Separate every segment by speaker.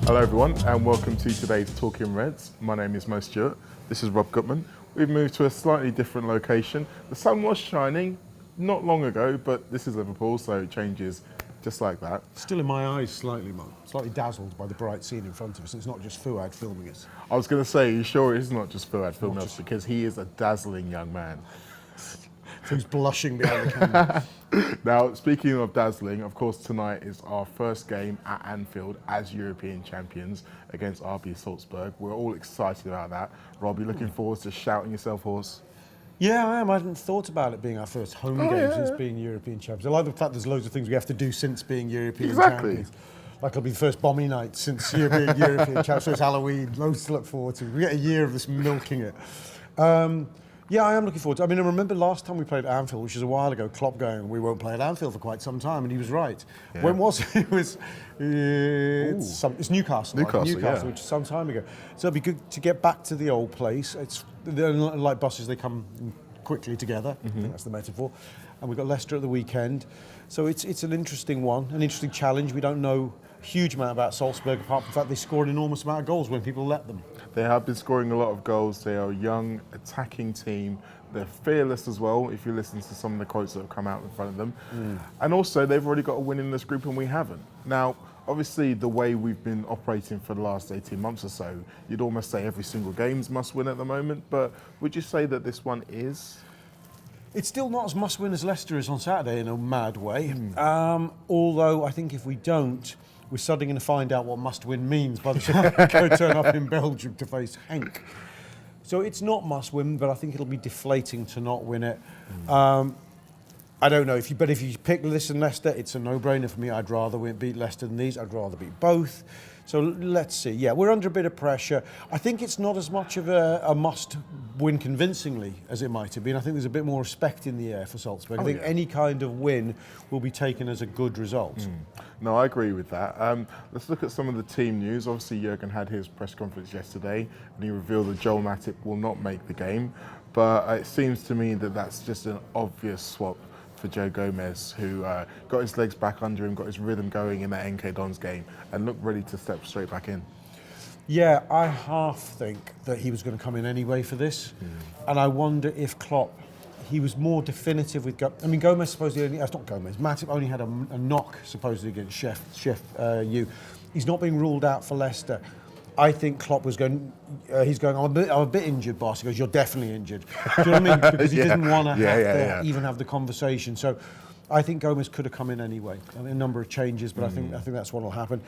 Speaker 1: Hello everyone and welcome to today's Talking Reds. My name is Stewart. This is Rob Gutmann. We've moved to a slightly different location. The sun was shining not long ago, but this is Liverpool, so it changes just like that.
Speaker 2: Still in my eyes slightly, Mark. Slightly dazzled by the bright scene in front of us. It's not just Fuad filming us.
Speaker 1: I was going to say, you sure it's not just Fuad filming us, because he is a dazzling young man.
Speaker 2: Who's blushing behind the camera.
Speaker 1: Now, speaking of dazzling, of course, tonight is our first game at Anfield as European champions against RB Salzburg. We're all excited about that. Rob, you looking forward to shouting yourself hoarse?
Speaker 2: Yeah, I am. I hadn't thought about it being our first home game since being European champions. I like the fact there's loads of things we have to do since being European champions. Like it'll be the first bombing night since European champions. So it's Halloween. Loads to look forward to. We get a year of this milking it. Yeah, I am looking forward to it. I mean, I remember last time we played at Anfield, which was a while ago, Klopp going, we won't play at Anfield for quite some time, and he was right. Yeah. When was it? It was, it's Newcastle. Newcastle, which is some time ago. So it'd be good to get back to the old place. They're like buses, they come quickly together. I think that's the metaphor. And we've got Leicester at the weekend. So it's an interesting one, an interesting challenge. We don't know a huge amount about Salzburg, apart from the fact they score an enormous amount of goals when people let them.
Speaker 1: They have been scoring a lot of goals. They are a young, attacking team. They're fearless as well, if you listen to some of the quotes that have come out in front of them. And also, they've already got a win in this group and we haven't. Now, obviously, the way we've been operating for the last 18 months or so, you'd almost say every single game's must win at the moment, but would you say that this one is?
Speaker 2: It's still not as must win as Leicester is on Saturday in a mad way. Although I think if we don't, we're suddenly going to find out what must-win means by the time we go turn up in Belgium to face Henk. So it's not must-win, but I think it'll be deflating to not win it. I don't know, but if you pick Leicester and Leicester, it's a no-brainer for me. I'd rather beat Leicester than these. I'd rather beat both. So let's see. Yeah, we're under a bit of pressure. I think it's not as much of a must-win convincingly as it might have been. I think there's a bit more respect in the air for Salzburg. I think any kind of win will be taken as a good result.
Speaker 1: No, I agree with that. Let's look at some of the team news. Obviously, Jurgen had his press conference yesterday, and he revealed that Joel Matip will not make the game. But it seems to me that that's just an obvious swap for Joe Gomez, who got his legs back under him, got his rhythm going in that NK Dons game, and looked ready to step straight back in. Yeah,
Speaker 2: I half think that he was going to come in anyway for this, and I wonder if Klopp, he was more definitive with Gomez supposedly only, not Gomez, Matip only had a knock supposedly against Chef U. He's not being ruled out for Leicester. I think Klopp was going, he's going, I'm a bit injured, boss. He goes, you're definitely injured. Do you know what I mean? Because he didn't want to even have the conversation. So I think Gomez could have come in anyway. I mean, a number of changes, but I think that's what will happen.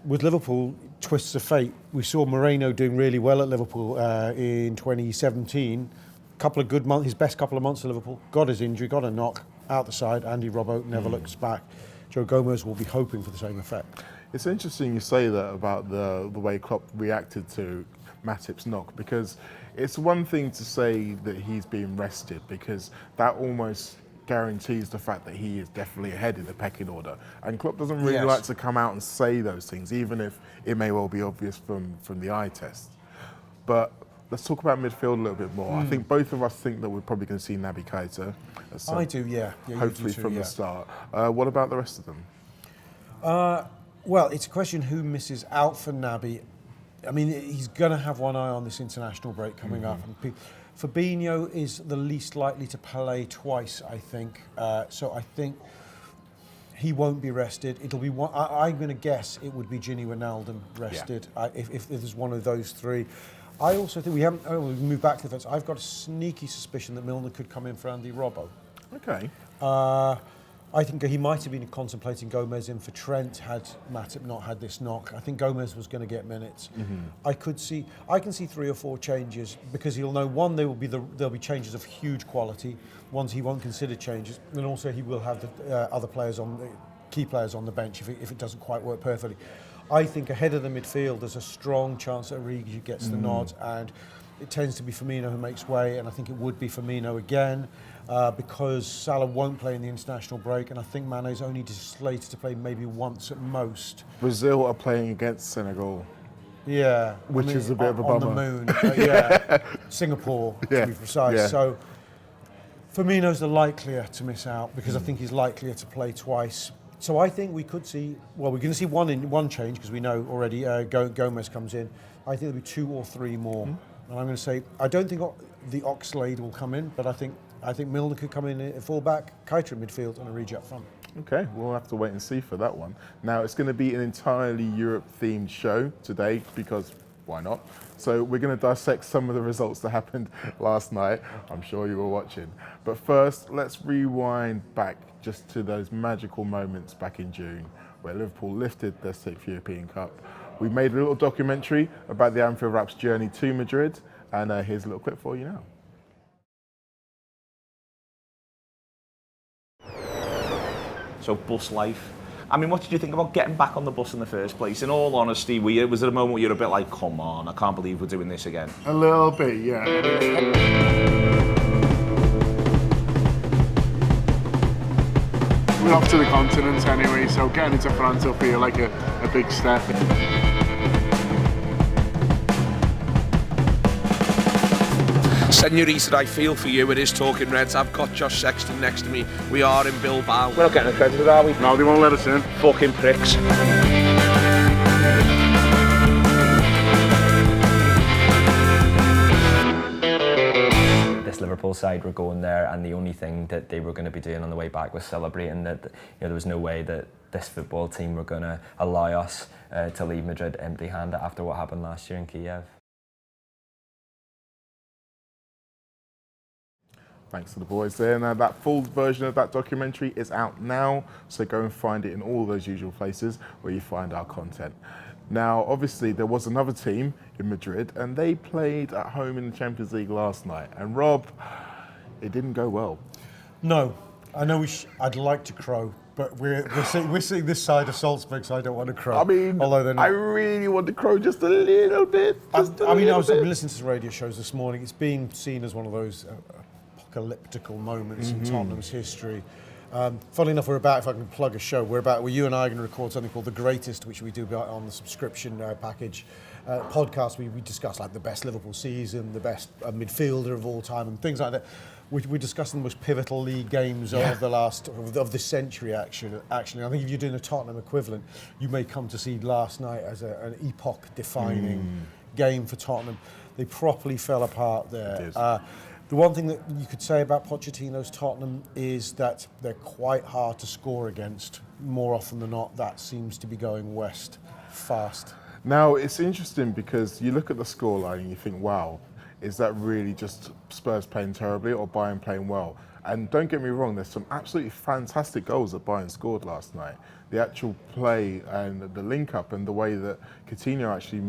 Speaker 2: With Liverpool, twists of fate. We saw Moreno doing really well at Liverpool in 2017. Couple of good months, his best couple of months at Liverpool. Got his injury, got a knock, out the side. Andy Robbo never looks back. Joe Gomez will be hoping for the same effect.
Speaker 1: It's interesting you say that about the way Klopp reacted to Matip's knock, because it's one thing to say that he's being rested, because that almost guarantees the fact that he is definitely ahead in the pecking order. And Klopp doesn't really like to come out and say those things, even if it may well be obvious from the eye test. But let's talk about midfield a little bit more. I think both of us think that we're probably going to see Naby Keita.
Speaker 2: I do, yeah.
Speaker 1: Hopefully from the start. What about the rest of them?
Speaker 2: Well, it's a question who misses out for Naby. I mean, he's going to have one eye on this international break coming up. And Fabinho is the least likely to play twice, I think. So I think he won't be rested. It'll be one. I'm going to guess it would be Gini Wijnaldum rested if there's one of those three. I also think we've moved back to the fence. I've got a sneaky suspicion that Milner could come in for Andy Robbo.
Speaker 1: Okay.
Speaker 2: I think he might have been contemplating Gomez in for Trent had Matip not had this knock. I think Gomez was going to get minutes. I can see 3 or 4 changes, because he'll know, one, there'll be changes of huge quality, ones he won't consider changes, and also he will have the other players key players on the bench if it doesn't quite work perfectly. I think ahead of the midfield there's a strong chance that Origi gets the nod, and it tends to be Firmino who makes way, and I think it would be Firmino again. Because Salah won't play in the international break, and I think Mane's only slated to play maybe once at most.
Speaker 1: Brazil are playing against Senegal.
Speaker 2: Yeah.
Speaker 1: Which is a bit of a bummer.
Speaker 2: On the moon, Singapore, to be precise. Yeah. So Firmino's the likelier to miss out, because I think he's likelier to play twice. So I think we could see, well, we're going to see one change because we know already Gomez comes in. I think there'll be 2 or 3 more. And I'm going to say, I don't think the Oxlade will come in, but I think Milner could come in at full-back, Keita in midfield and Origi up front.
Speaker 1: Okay, we'll have to wait and see for that one. Now, it's going to be an entirely Europe-themed show today because why not? So we're going to dissect some of the results that happened last night. I'm sure you were watching. But first, let's rewind back just to those magical moments back in June where Liverpool lifted their 6th European Cup. We made a little documentary about the Anfield Rap's journey to Madrid, and here's a little clip for you now.
Speaker 3: So bus life. I mean, what did you think about getting back on the bus in the first place? In all honesty, was it a moment where you were a bit like, come on, I can't believe we're doing this again?
Speaker 1: A little bit, yeah.
Speaker 4: We're off to the continent anyway, so getting into France will feel like a big step.
Speaker 5: Senorita, I feel for you. It is Talking Reds. I've got Josh Sexton next to me. We are in Bilbao.
Speaker 3: We're not getting accredited, are we?
Speaker 4: No, they won't let us in.
Speaker 3: Fucking pricks.
Speaker 6: This Liverpool side were going there, and the only thing that they were going to be doing on the way back was celebrating. That there was no way that this football team were going to allow us to leave Madrid empty-handed after what happened last year in Kiev.
Speaker 1: Thanks to the boys there. Now that full version of that documentary is out now, so go and find it in all those usual places where you find our content. Now, obviously, there was another team in Madrid, and they played at home in the Champions League last night. And Rob, it didn't go well.
Speaker 2: No, I know I'd like to crow, but we're seeing this side of Salzburg, so I don't want to crow.
Speaker 1: I mean,
Speaker 2: although they're not.
Speaker 1: I really want to crow just a little bit.
Speaker 2: I've been listening to the radio shows this morning. It's being seen as one of those apocalyptical moments in Tottenham's history. Funnily enough, if I can plug a show, you and I are going to record something called The Greatest, which we do on the subscription package podcast. We discuss like the best Liverpool season, the best midfielder of all time, and things like that. We're discussing the most pivotal league games of this century. Actually, I think if you're doing a Tottenham equivalent, you may come to see last night as an epoch-defining game for Tottenham. They properly fell apart there. The one thing that you could say about Pochettino's Tottenham is that they're quite hard to score against. More often than not, that seems to be going west fast.
Speaker 1: Now, it's interesting because you look at the scoreline and you think, wow, is that really just Spurs playing terribly or Bayern playing well? And don't get me wrong, there's some absolutely fantastic goals that Bayern scored last night. The actual play and the link-up and the way that Coutinho actually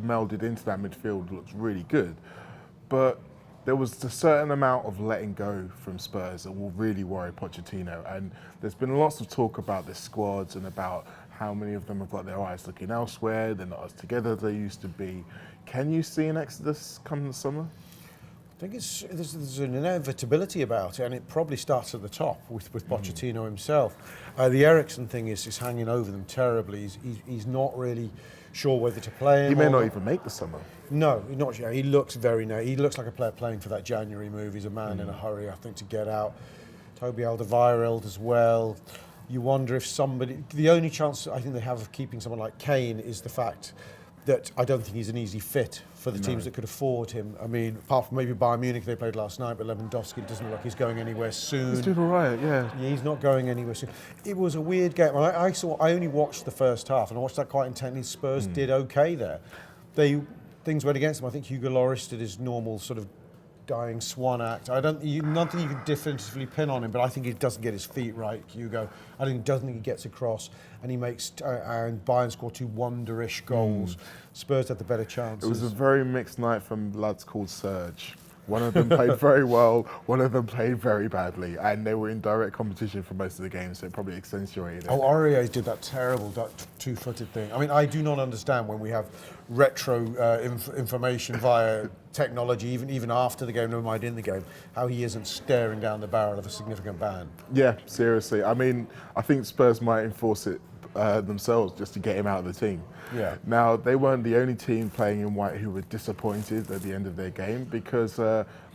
Speaker 1: melded into that midfield looks really good. But there was a certain amount of letting go from Spurs that will really worry Pochettino. And there's been lots of talk about this squads and about how many of them have got their eyes looking elsewhere. They're not as together as they used to be. Can you see an exodus come the summer?
Speaker 2: I think there's an inevitability about it, and it probably starts at the top with Pochettino himself. The Eriksen thing is hanging over them terribly. He's not really sure whether to play him.
Speaker 1: He may not even make the summer.
Speaker 2: No, not yet. He looks he looks like a player playing for that January move. He's a man in a hurry, I think, to get out. Toby Alderweireld as well. You wonder if the only chance I think they have of keeping someone like Kane is the fact that I don't think he's an easy fit for the teams that could afford him. I mean, apart from maybe Bayern Munich, they played last night, but Lewandowski doesn't look like he's going anywhere soon.
Speaker 1: He's doing all right, yeah.
Speaker 2: He's not going anywhere soon. It was a weird game. I only watched the first half, and I watched that quite intently. Spurs did okay there. Things went against them. I think Hugo Lloris did his normal sort of dying swan act. Nothing you can definitively pin on him, but I think he doesn't get his feet right, Hugo. I don't think he gets across, and he makes and Bayern score 2 wonderish goals. Spurs had the better chances.
Speaker 1: It was a very mixed night from lads called Serge. One of them played very well, one of them played very badly, and they were in direct competition for most of the game, so it probably accentuated it.
Speaker 2: Aurier did that terrible two-footed thing. I mean, I do not understand when we have retro information via technology, even after the game, never mind in the game, how he isn't staring down the barrel of a significant ban.
Speaker 1: Yeah, seriously. I mean, I think Spurs might enforce it themselves just to get him out of the team.
Speaker 2: Yeah.
Speaker 1: Now, they weren't the only team playing in white who were disappointed at the end of their game, because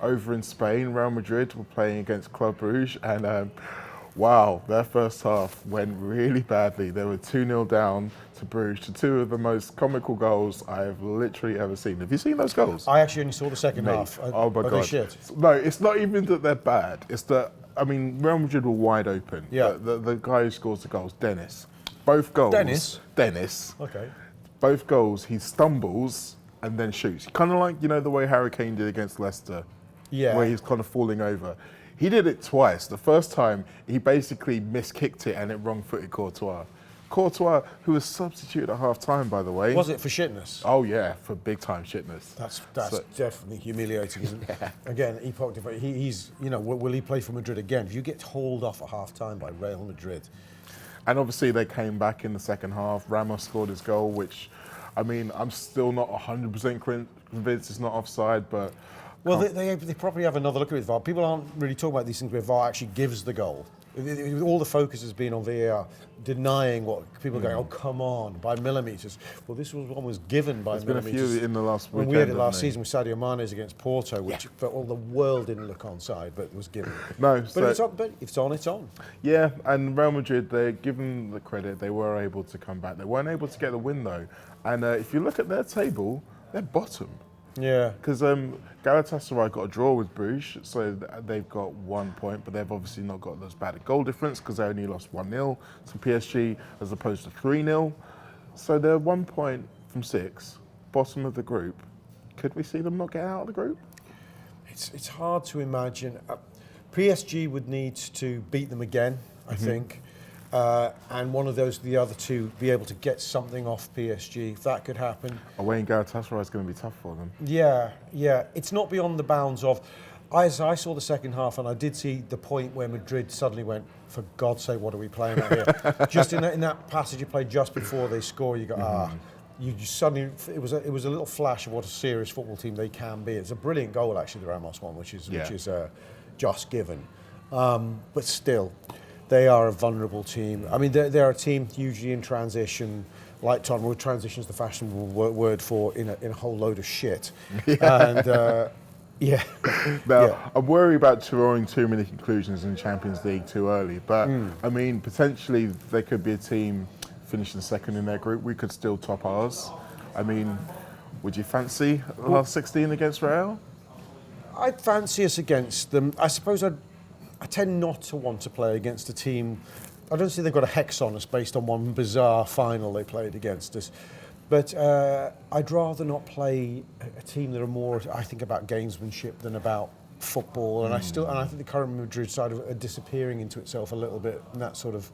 Speaker 1: over in Spain, Real Madrid were playing against Club Brugge, and Wow, their first half went really badly. They were 2-0 down to Bruges, to two of the most comical goals I've literally ever seen. Have you seen those goals?
Speaker 2: I actually only saw the second
Speaker 1: Mate,
Speaker 2: half.
Speaker 1: oh my
Speaker 2: Are they
Speaker 1: God.
Speaker 2: shit?
Speaker 1: No, it's not even that they're bad. It's that, I mean, Real Madrid were wide open.
Speaker 2: Yeah.
Speaker 1: The guy who scores the goals, Dennis. Both goals. Dennis.
Speaker 2: Okay.
Speaker 1: Both goals, he stumbles and then shoots. Kind of like, you know, the way Harry Kane did against Leicester.
Speaker 2: Yeah.
Speaker 1: Where he's kind of falling over. He did it twice. The first time, he basically miskicked it and it wrong-footed Courtois. Courtois, who was substituted at half-time, by the way.
Speaker 2: Was it for shitness?
Speaker 1: Oh, yeah, for big-time shitness.
Speaker 2: That's
Speaker 1: So-
Speaker 2: definitely humiliating, isn't it? Again, epoch different. He's, you know, will he play for Madrid again? If you get hauled off at half-time by Real Madrid.
Speaker 1: And obviously they came back in the second half. Ramos scored his goal, which, I mean, I'm still not 100% convinced it's not offside, but...
Speaker 2: Well, they probably have another look at it with VAR. People aren't really talking about these things where VAR actually gives the goal. All the focus has been on VAR, denying what people are going, oh, come on, by millimetres. Well, this one was given by
Speaker 1: There's been a
Speaker 2: millimetres.
Speaker 1: few in the last
Speaker 2: When
Speaker 1: weekend.
Speaker 2: we had it last
Speaker 1: haven't
Speaker 2: season with Sadio Mane's against Porto, which but all the world didn't look onside, but it was given.
Speaker 1: No,
Speaker 2: But
Speaker 1: so-
Speaker 2: if it's on, it's on.
Speaker 1: Yeah, and Real Madrid, they're given the credit, they were able to come back. They weren't able to get the win, though. And if you look at their table, they're bottom.
Speaker 2: Yeah.
Speaker 1: Because Galatasaray got a draw with Bruges, so they've got 1 point, but they've obviously not got as bad a goal difference because they only lost 1-0 to PSG as opposed to 3-0. So they're 1 point from 6, bottom of the group. Could we see them not get out of the group?
Speaker 2: It's hard to imagine. PSG would need to beat them again, I think. And one of the other two, be able to get something off PSG. If that could happen.
Speaker 1: Away in Galatasaray is going to be tough for them.
Speaker 2: Yeah. It's not beyond the bounds of. As I saw the second half, and I did see the point where Madrid suddenly went, for God's sake, what are we playing out here? Just in that passage you played just before they score, you go, You just suddenly, it was a little flash of what a serious football team they can be. It's a brilliant goal, actually, the Ramos one, which is just given. But still, they are a vulnerable team. I mean, they're a team hugely in transition. Like Tottenham, transition is the fashionable word for in a whole load of shit. And
Speaker 1: Now, I'm worried about drawing too many conclusions in the Champions League too early, but I mean, potentially they could be a team finishing second in their group. We could still top ours. I mean, would you fancy the last 16 against Real?
Speaker 2: I'd fancy us against them. I suppose I tend not to want to play against a team. I don't see they've got a hex on us based on one bizarre final they played against us. But I'd rather not play a team that are more, I think, about gamesmanship than about football. And I think the current Madrid side are disappearing into itself a little bit in that sort of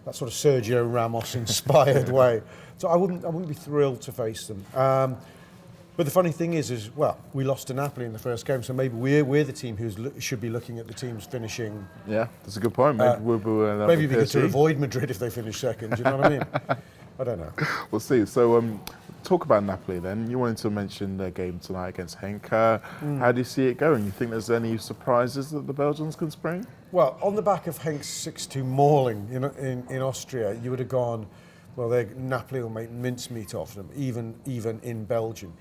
Speaker 2: Sergio Ramos inspired way. So I wouldn't be thrilled to face them. But the funny thing is well, we lost to Napoli in the first game, so maybe we're the team who should be looking at the teams finishing.
Speaker 1: Yeah, that's a good point. Maybe
Speaker 2: Maybe we get to avoid Madrid if they finish second. Do you know what I mean? I don't know.
Speaker 1: We'll see. So, talk about Napoli then. You wanted to mention their game tonight against Henk. How do you see it going? You think there's any surprises that the Belgians can spring?
Speaker 2: Well, on the back of Henk's 6-2 mauling in Austria, you would have gone, well, Napoli will make mincemeat of them, even in Belgium.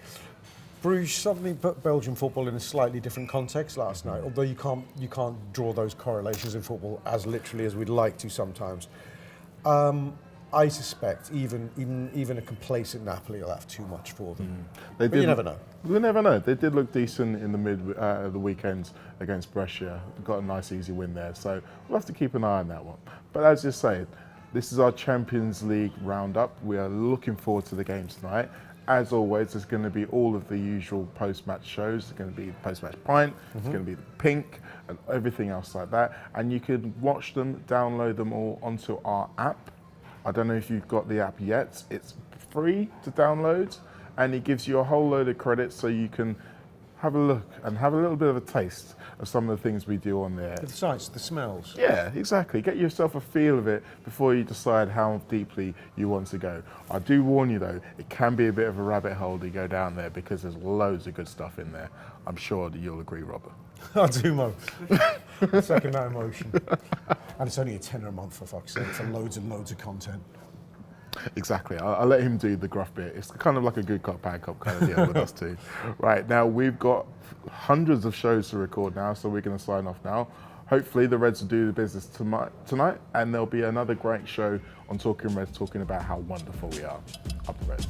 Speaker 2: Bruges suddenly put Belgian football in a slightly different context last night, although you can't draw those correlations in football as literally as we'd like to sometimes. I suspect even a complacent Napoli will have too much for them. But you never know.
Speaker 1: We never know. They did look decent in the weekend against Brescia. Got a nice easy win there. So we'll have to keep an eye on that one. But as you say, this is our Champions League roundup. We are looking forward to the game tonight. As always, there's going to be all of the usual post-match shows. There's going to be the post-match pint, there's going to be the pink, and everything else like that. And you can watch them, download them all onto our app. I don't know if you've got the app yet. It's free to download, and it gives you a whole load of credits so you can have a look and have a little bit of a taste of some of the things we do on there.
Speaker 2: The sights, the smells.
Speaker 1: Yeah, exactly. Get yourself a feel of it before you decide how deeply you want to go. I do warn you though, it can be a bit of a rabbit hole to go down there because there's loads of good stuff in there. I'm sure that you'll agree, Robert.
Speaker 2: I do, Mo. Second that emotion. And it's only a tenner a month, for fuck's sake, for loads and loads of content.
Speaker 1: Exactly. I'll let him do the gruff bit. It's kind of like a good cop, bad cop kind of deal with us too. Right, now we've got hundreds of shows to record now, so we're going to sign off now. hopefully the Reds will do the business tonight, and there'll be another great show on Talking Reds talking about how wonderful we are. Up the Reds.